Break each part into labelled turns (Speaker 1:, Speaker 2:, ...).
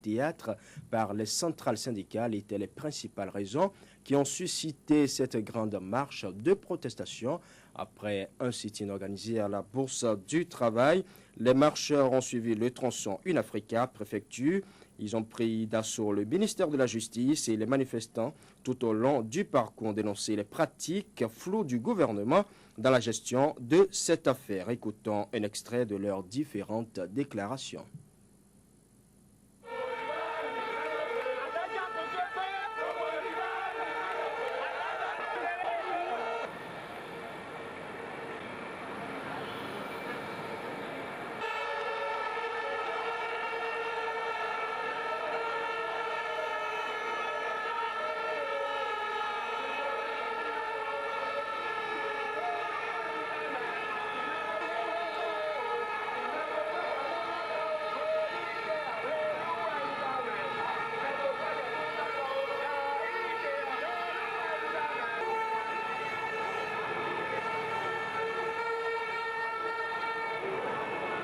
Speaker 1: théâtre par les centrales syndicales étaient les principales raisons qui ont suscité cette grande marche de protestation. Après un sit-in organisé à la Bourse du Travail, les marcheurs ont suivi le tronçon Une-Africa, préfecture. Ils ont pris d'assaut le ministère de la Justice et les manifestants tout au long du parcours ont dénoncé les pratiques floues du gouvernement dans la gestion de cette affaire. Écoutons un extrait de leurs différentes déclarations.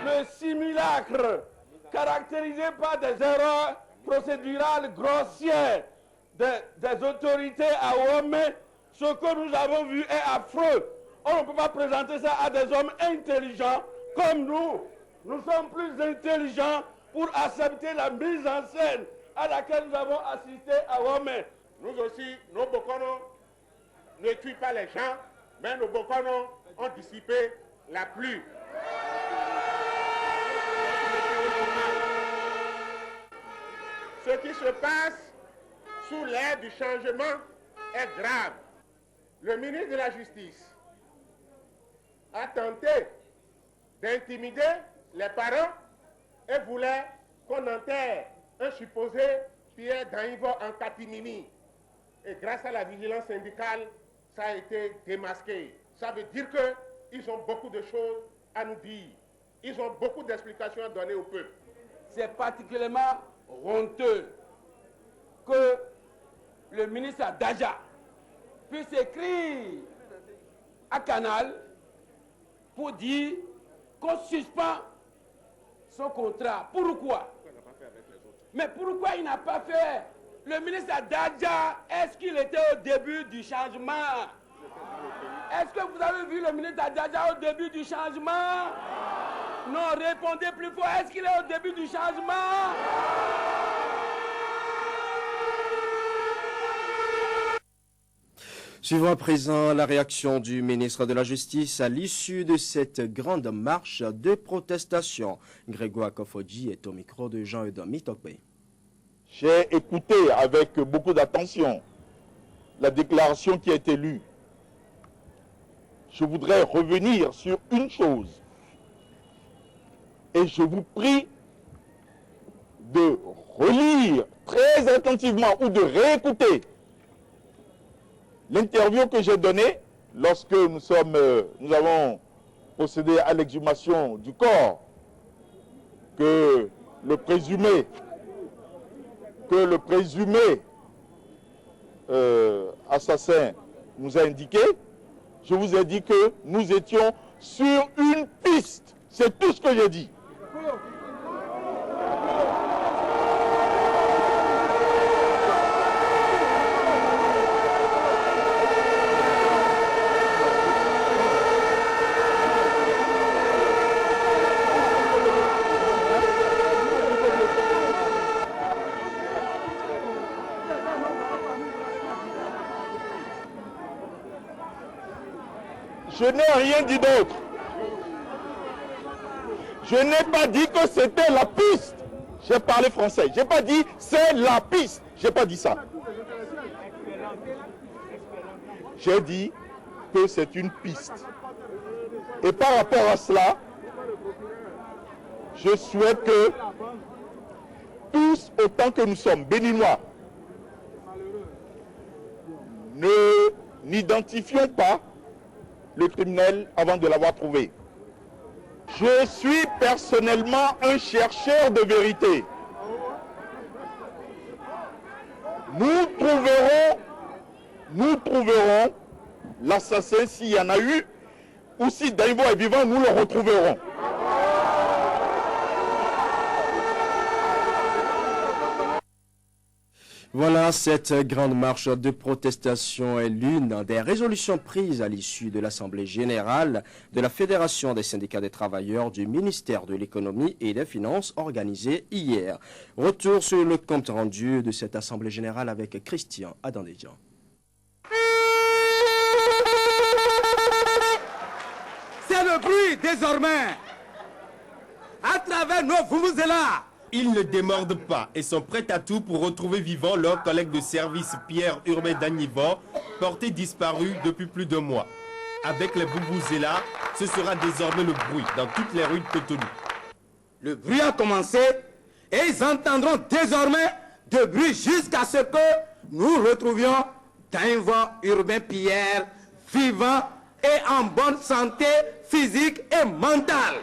Speaker 2: Le simulacre caractérisé par des erreurs procédurales grossières des autorités à Ouamé, ce que nous avons vu est affreux. On ne peut pas présenter ça à des hommes intelligents comme nous. Nous sommes plus intelligents pour accepter la mise en scène à laquelle nous avons assisté à Ouamé.
Speaker 3: Nous aussi, nos Bokono ne tuent pas les gens, mais nos Bokono ont dissipé la pluie. Ce qui se passe sous l'ère du changement est grave. Le ministre de la Justice a tenté d'intimider les parents et voulait qu'on enterre un supposé Pierre Daïvo en catimini. Et grâce à la vigilance syndicale, ça a été démasqué. Ça veut dire qu'ils ont beaucoup de choses à nous dire. Ils ont beaucoup d'explications à donner au peuple.
Speaker 2: C'est particulièrement honteux que le ministre Daja puisse écrire à Canal pour dire qu'on suspend son contrat. Pourquoi? Mais pourquoi il n'a pas fait? Le ministre Daja, est-ce qu'il était au début du changement? Est-ce que vous avez vu le ministre Daja au début du changement? Non, répondez plus fort. Est-ce qu'il est au début du changement?
Speaker 1: Suivons à présent la réaction du ministre de la Justice à l'issue de cette grande marche de protestation. Grégoire Kofodji est au micro de Jean-Eudomi Tokbe.
Speaker 4: J'ai écouté avec beaucoup d'attention la déclaration qui a été lue. Je voudrais revenir sur une chose. Et je vous prie de relire très attentivement ou de réécouter l'interview que j'ai donnée lorsque nous avons procédé à l'exhumation du corps que le présumé assassin nous a indiqué. Je vous ai dit que nous étions sur une piste. C'est tout ce que j'ai dit. Je n'ai rien dit d'autre. Je n'ai pas dit que c'était la piste. J'ai parlé français. Je n'ai pas dit c'est la piste. Je n'ai pas dit ça. J'ai dit que c'est une piste. Et par rapport à cela, je souhaite que tous, autant que nous sommes béninois, ne n'identifions pas le criminel avant de l'avoir trouvé. Je suis personnellement un chercheur de vérité. Nous trouverons l'assassin s'il y en a eu, ou si Daïvo est vivant, nous le retrouverons.
Speaker 1: Voilà, cette grande marche de protestation est l'une des résolutions prises à l'issue de l'Assemblée générale de la Fédération des syndicats des travailleurs du ministère de l'économie et des finances organisée hier. Retour sur le compte rendu de cette Assemblée générale avec Christian Adandédian.
Speaker 5: C'est le bruit désormais à travers nos vuvuzelas.
Speaker 6: Ils ne démordent pas et sont prêts à tout pour retrouver vivants leur collègue de service Pierre Urbain Dagnivan, porté disparu depuis plus d'1 mois. Avec les vuvuzelas, ce sera désormais le bruit dans toutes les rues de Cotonou.
Speaker 5: Le bruit a commencé et ils entendront désormais de bruit jusqu'à ce que nous retrouvions Dagnivan Urbain Pierre vivant et en bonne santé physique et mentale.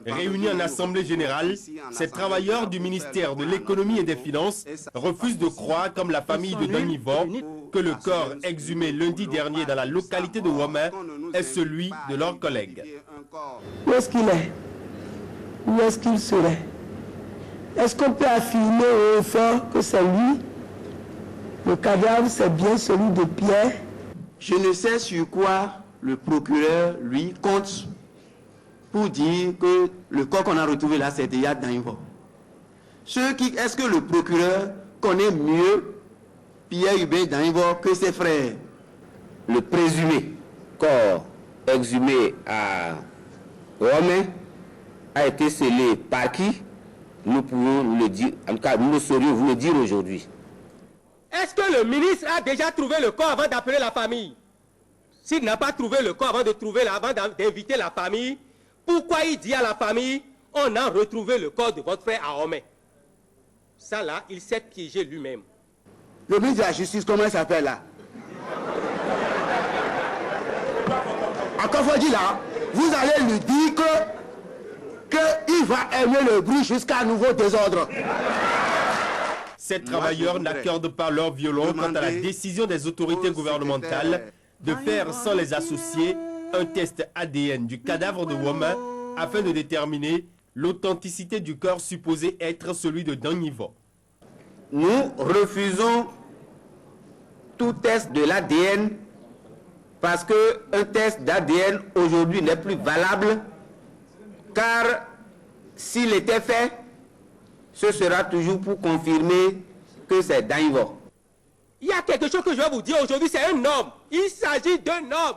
Speaker 6: Réunis en assemblée générale, ces travailleurs du ministère de l'économie et des finances refusent de croire, comme la famille de Dagnivan, que le corps exhumé lundi dernier dans la localité de Womé est celui de leur collègue.
Speaker 7: Où est-ce qu'il est? Où est-ce qu'il serait? Est-ce qu'on peut affirmer au fort que c'est lui? Le cadavre, c'est bien celui de Pierre?
Speaker 8: Je ne sais sur quoi le procureur, lui, compte pour dire que le corps qu'on a retrouvé là, c'est Yad Dagnivan. Est-ce que le procureur connaît mieux Pierre Urbain Dagnivan que ses frères?
Speaker 9: Le présumé corps exhumé à Womé a été scellé par qui? Nous pouvons le dire, en tout cas, nous saurions vous le dire aujourd'hui.
Speaker 5: Est-ce que le ministre a déjà trouvé le corps avant d'appeler la famille? S'il n'a pas trouvé le corps avant d'inviter la famille, pourquoi il dit à la famille, on a retrouvé le corps de votre frère à Womé? Ça là, il s'est piégé lui-même.
Speaker 8: Le ministre de la Justice, comment il s'appelle là? Encore faut dire là, vous allez lui dire qu'il va aimer le bruit jusqu'à nouveau désordre.
Speaker 6: Ces travailleurs n'accordent pas leur violon quant à la décision des autorités gouvernementales de faire sans les associés un test ADN du cadavre de Womé afin de déterminer l'authenticité du corps supposé être celui de Dagnivan.
Speaker 8: Nous refusons tout test de l'ADN parce qu'un test d'ADN aujourd'hui n'est plus valable, car s'il était fait, ce sera toujours pour confirmer que c'est Dagnivan.
Speaker 5: Il y a quelque chose que je vais vous dire aujourd'hui, c'est un homme. Il s'agit d'un homme.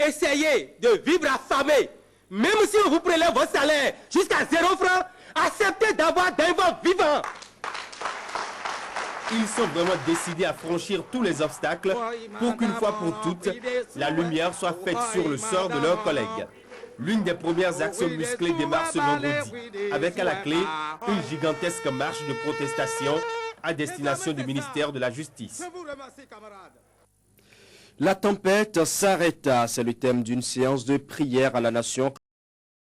Speaker 5: Essayez de vivre affamé. Même si on vous prélève votre salaire jusqu'à 0 francs, acceptez d'avoir Dagnivan vivant.
Speaker 6: Ils sont vraiment décidés à franchir tous les obstacles pour qu'une fois pour toutes, la lumière soit faite sur le sort de leurs collègues. L'une des premières actions musclées démarre ce vendredi, avec à la clé une gigantesque marche de protestation à destination du ministère de la Justice.
Speaker 1: La tempête s'arrêta, c'est le thème d'une séance de prière à la nation.